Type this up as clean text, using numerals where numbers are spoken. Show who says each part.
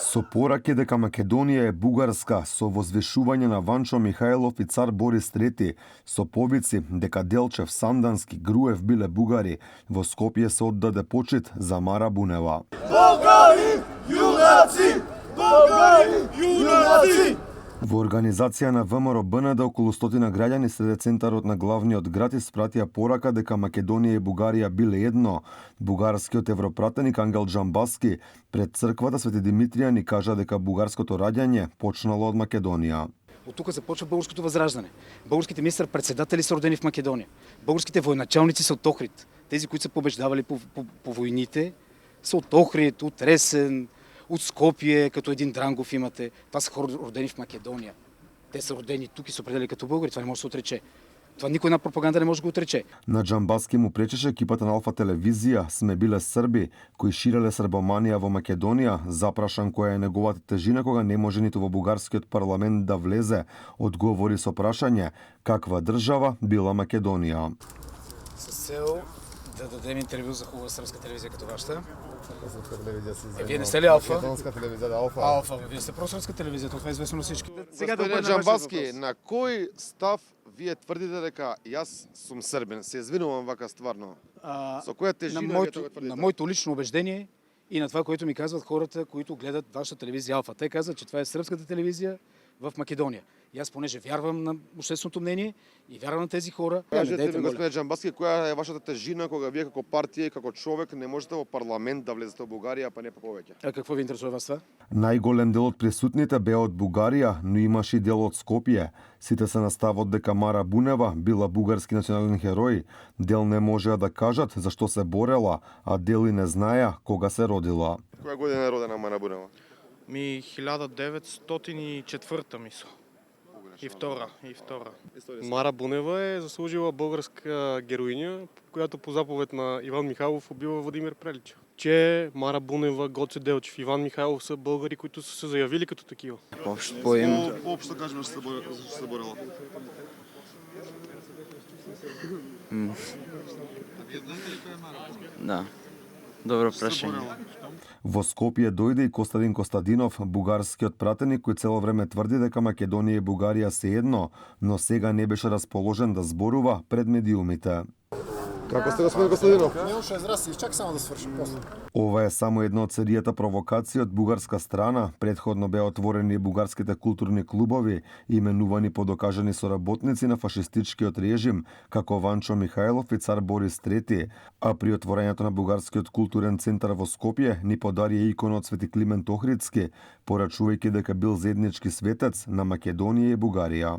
Speaker 1: Со пораки дека Македонија е бугарска, со возвишување на Ванчо Михајлов и цар Борис III, со повици дека Делчев, Сандански, Груев биле бугари, во Скопје се оддаде почит за Мара Бунева.
Speaker 2: Бугари, јунаци! Бугари, јунаци!
Speaker 1: Во организација на ВМРО БНД околу 100 граѓани сред центарот на главниот град испратија порака дека Македонија и Бугарија биле едно. Бугарскиот европратеник Ангел Џамбаски пред црквата Свети Димитријан ни кажа дека бугарското раѓање почнало од Македонија.
Speaker 3: Од тука започва българското возраждане. Българските министър-председатели са родени в Македонија. Българските военачалници са от Охрид. Тези, които са побеждавали по войните, са от Охрид, от Ресен, от Скопие, като един Дрангов имате. Това са хора родени в Македония. Те са родени тук и се определили като българи. Това не може да се отрече. Това никой на пропаганда не може да го отрече.
Speaker 1: На Џамбаски му пречеше екипата на Алфа телевизија Сме биле Срби, кои ширеле србоманија во Македонија, запрашан која е неговата тежина кога не може ниту во бугарскиот парламент да влезе, одговори со прашање каква држава била Македонија.
Speaker 3: С цел да дадем интервю за хубава сръбска телевизия като вашата. Вие не сте ли Алфа?
Speaker 4: Македонска телевизия, Алфа.
Speaker 3: Алфа, вие сте просръбска телевизия, това е известно на всички.
Speaker 4: Сега да обърнем Џамбаски, на кој став вие тврдите дека јас сум србин? Се извинувам вака стварно. Со која тежина вие тоа тврдите?
Speaker 3: На моето лично убеждение и на това, което ми казват хората, които гледат вашата телевизия Алфа. Те казват, че това е сръбската телевизия в Македония. И аз, понеже вярвам на общественото мнение и вярвам на тези хора,
Speaker 4: Кажете ми, господине Џамбаски, која е вашата тежина кога вие како партија и како човек не можете во парламент да влезете во Бугарија, па не па повеќе?
Speaker 3: А какво ви интересува вас това?
Speaker 1: Најголем дел од присутните беа од Бугарија, но имаше и дел од Скопје. Сите се на ставот дека Мара Бунева била бугарски национален херој. Дел не можеа да кажат зашто се борела, а дели не знаеа кога се родила.
Speaker 4: Која година е родена Мара Бунева?
Speaker 5: 1904 мисля. И втора. Мара Бунева е заслужила българска героиня, която по заповед на Иван Михайлов убива Владимир Прелич. Че Мара Бунева, Гоце Делчев, Иван Михайлов са българи, които са се заявили като такива.
Speaker 4: Пообщо кажем, че се борела.
Speaker 6: Да. Добро прашање.
Speaker 1: Во Скопје дојде и Костадин Костадинов, бугарскиот пратеник кој цело време тврди дека Македонија и Бугарија се едно, но сега не беше расположен да зборува пред медиумите.
Speaker 4: Како сте, господин Костадинов?
Speaker 2: Не уште здрасти, чак само да свршим после.
Speaker 1: Ова е само една од серијата провокации од бугарска страна. Предходно беа отворени и бугарските културни клубови, именувани по докажани соработници на фашистичкиот режим, како Ванчо Михајлов и цар Борис III. А при отворањето на бугарскиот културен центар во Скопје ни подарија икона од Свети Климент Охридски, порачувајќи дека бил заеднички светец на Македонија и Бугарија.